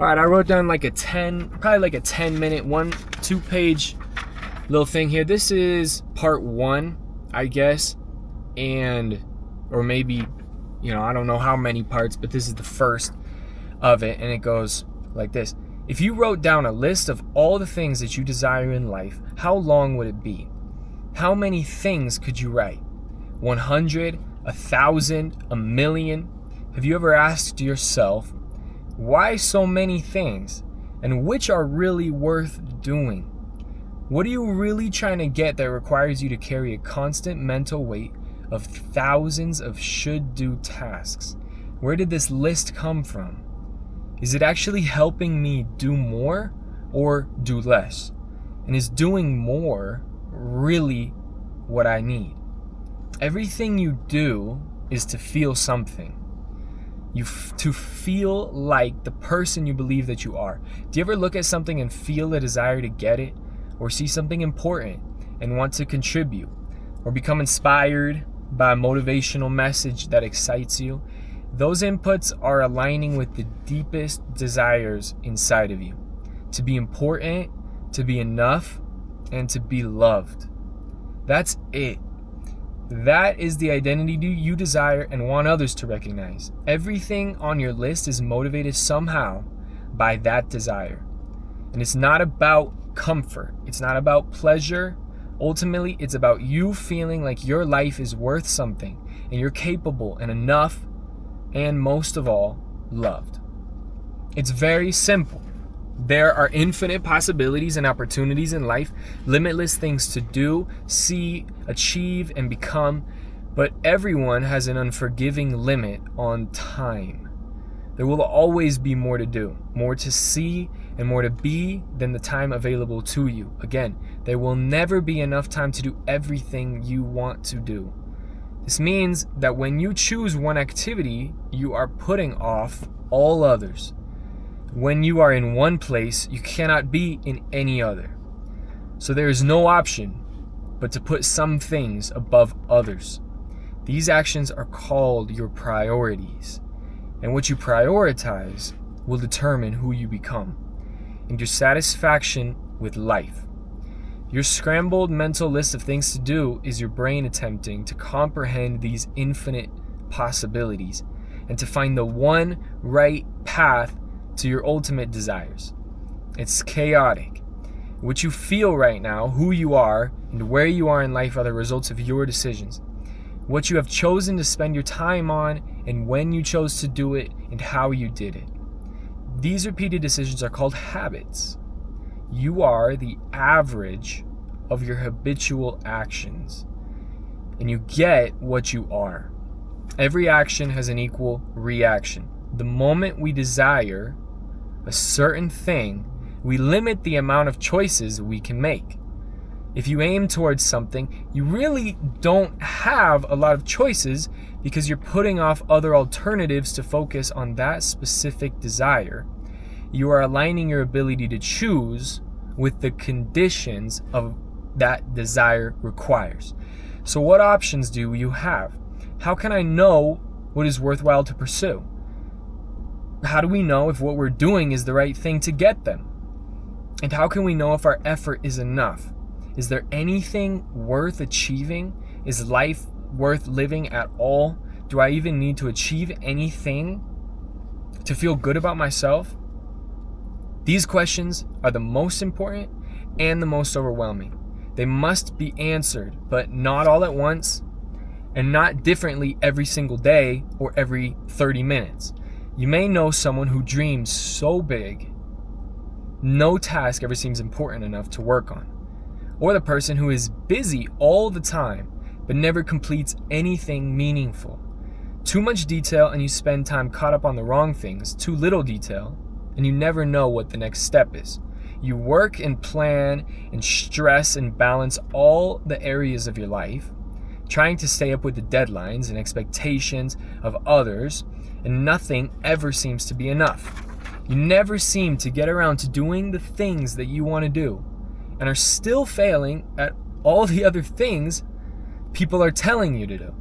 All right, I wrote down like probably like a 10-minute, 2-page little thing here. This is part 1, I guess, or maybe, I don't know how many parts, but this is the first of it, and it goes like this. If you wrote down a list of all the things that you desire in life, how long would it be? How many things could you write? 100, 1,000, 1,000,000? Have you ever asked yourself, why so many things, and which are really worth doing? What are you really trying to get that requires you to carry a constant mental weight of thousands of should-do tasks? Where did this list come from? Is it actually helping me do more or do less? And is doing more really what I need? Everything you do is to feel something. To feel like the person you believe that you are. Do you ever look at something and feel a desire to get it? Or see something important and want to contribute? Or become inspired by a motivational message that excites you? Those inputs are aligning with the deepest desires inside of you. To be important, to be enough, and to be loved. That's it. That is the identity you desire and want others to recognize. Everything on your list is motivated somehow by that desire. And it's not about comfort. It's not about pleasure. Ultimately, it's about you feeling like your life is worth something and you're capable and enough and, most of all, loved. It's very simple. There are infinite possibilities and opportunities in life, limitless things to do, see, achieve, and become, but everyone has an unforgiving limit on time. There will always be more to do, more to see, and more to be than the time available to you. Again, there will never be enough time to do everything you want to do. This means that when you choose one activity, you are putting off all others. When you are in one place, you cannot be in any other. So there is no option but to put some things above others. These actions are called your priorities. And what you prioritize will determine who you become and your satisfaction with life. Your scrambled mental list of things to do is your brain attempting to comprehend these infinite possibilities and to find the one right path to your ultimate desires. It's chaotic. What you feel right now, who you are, and where you are in life are the results of your decisions. What you have chosen to spend your time on, and when you chose to do it, and how you did it. These repeated decisions are called habits. You are the average of your habitual actions, and you get what you are. Every action has an equal reaction. The moment we desire a certain thing, we limit the amount of choices we can make. If you aim towards something, you really don't have a lot of choices because you're putting off other alternatives to focus on that specific desire. You are aligning your ability to choose with the conditions of that desire requires. So what options do you have? How can I know what is worthwhile to pursue? How do we know if what we're doing is the right thing to get them? And how can we know if our effort is enough? Is there anything worth achieving? Is life worth living at all? Do I even need to achieve anything to feel good about myself? These questions are the most important and the most overwhelming. They must be answered, but not all at once, and not differently every single day or every 30 minutes. You may know someone who dreams so big, no task ever seems important enough to work on. Or the person who is busy all the time, but never completes anything meaningful. Too much detail and you spend time caught up on the wrong things. Too little detail and you never know what the next step is. You work and plan and stress and balance all the areas of your life, trying to stay up with the deadlines and expectations of others, and nothing ever seems to be enough. You never seem to get around to doing the things that you want to do, and are still failing at all the other things people are telling you to do.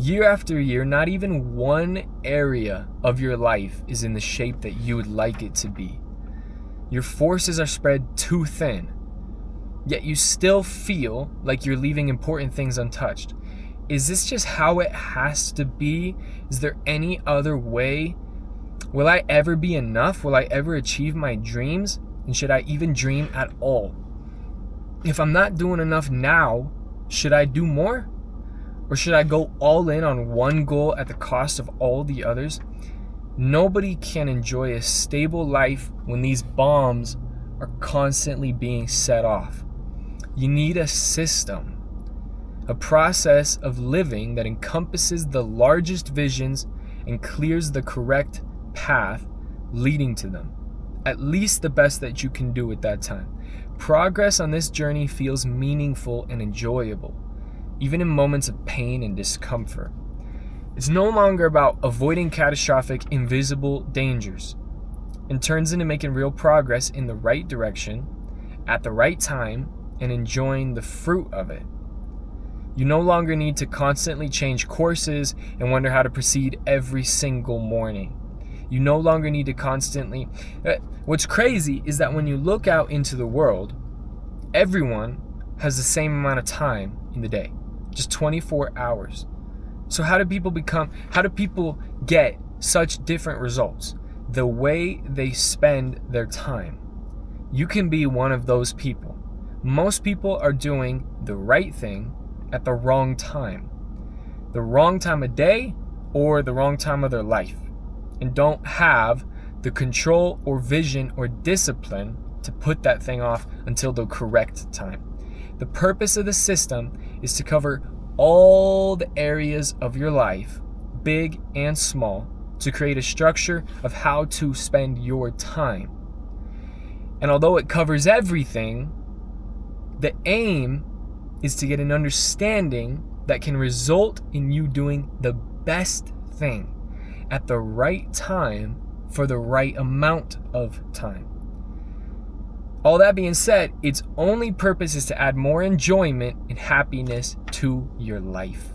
Year after year, not even one area of your life is in the shape that you would like it to be. Your forces are spread too thin, yet you still feel like you're leaving important things untouched. Is this just how it has to be? Is there any other way? Will I ever be enough? Will I ever achieve my dreams? And should I even dream at all? If I'm not doing enough now, should I do more? Or should I go all in on one goal at the cost of all the others? Nobody can enjoy a stable life when these bombs are constantly being set off. You need a system, a process of living that encompasses the largest visions and clears the correct path leading to them. At least the best that you can do at that time. Progress on this journey feels meaningful and enjoyable, even in moments of pain and discomfort. It's no longer about avoiding catastrophic, invisible dangers, and turns into making real progress in the right direction, at the right time, and enjoying the fruit of it. You no longer need to constantly change courses and wonder how to proceed every single morning. You no longer need to constantly... What's crazy is that when you look out into the world, everyone has the same amount of time in the day. Just 24 hours. So how do people get such different results? The way they spend their time. You can be one of those people. Most people are doing the right thing at the wrong time. The wrong time of day or the wrong time of their life. And don't have the control or vision or discipline to put that thing off until the correct time. The purpose of the system is to cover all the areas of your life, big and small, to create a structure of how to spend your time. And although it covers everything, the aim is to get an understanding that can result in you doing the best thing at the right time for the right amount of time. All that being said, its only purpose is to add more enjoyment and happiness to your life.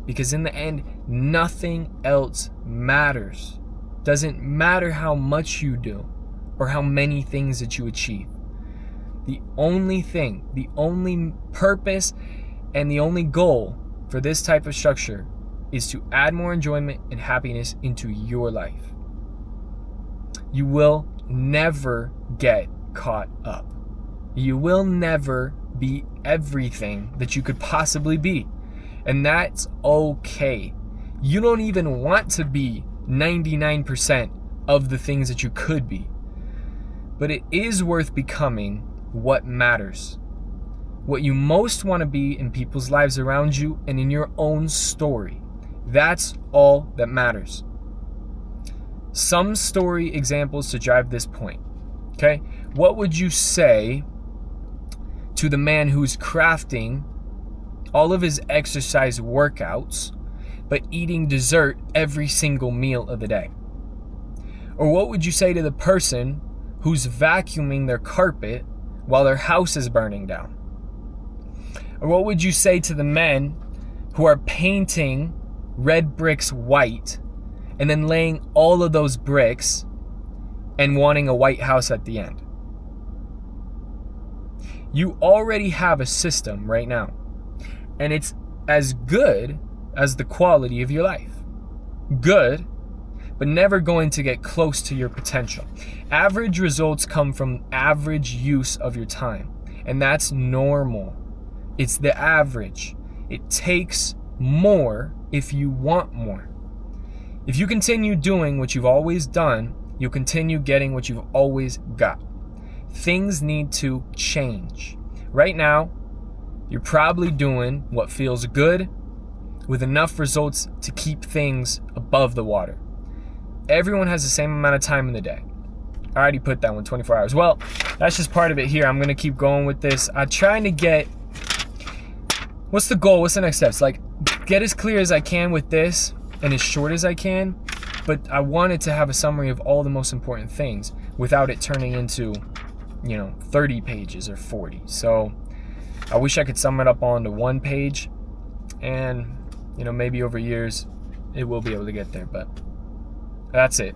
Because in the end, nothing else matters. Doesn't matter how much you do or how many things that you achieve. The only thing, the only purpose, and the only goal for this type of structure is to add more enjoyment and happiness into your life. You will never get caught up. You will never be everything that you could possibly be. And that's okay. You don't even want to be 99% of the things that you could be. But it is worth becoming what matters. What you most want to be in people's lives around you and in your own story. That's all that matters. Some story examples to drive this point. Okay? What would you say to the man who's crafting all of his exercise workouts, but eating dessert every single meal of the day? Or what would you say to the person who's vacuuming their carpet while their house is burning down? Or what would you say to the men who are painting red bricks white and then laying all of those bricks and wanting a white house at the end? You already have a system right now, and it's as good as the quality of your life. Good, but never going to get close to your potential. Average results come from average use of your time, and that's normal. It's the average. It takes more if you want more. If you continue doing what you've always done, you'll continue getting what you've always got. Things need to change. Right now, you're probably doing what feels good with enough results to keep things above the water. Everyone has the same amount of time in the day. I already put that one, 24 hours. Well, that's just part of it here. I'm going to keep going with this. I'm trying to get... What's the goal? What's the next steps? Like, get as clear as I can with this and as short as I can, but I wanted to have a summary of all the most important things without it turning into, 30 pages or 40. So I wish I could sum it up onto one page, and maybe over years it will be able to get there. But that's it.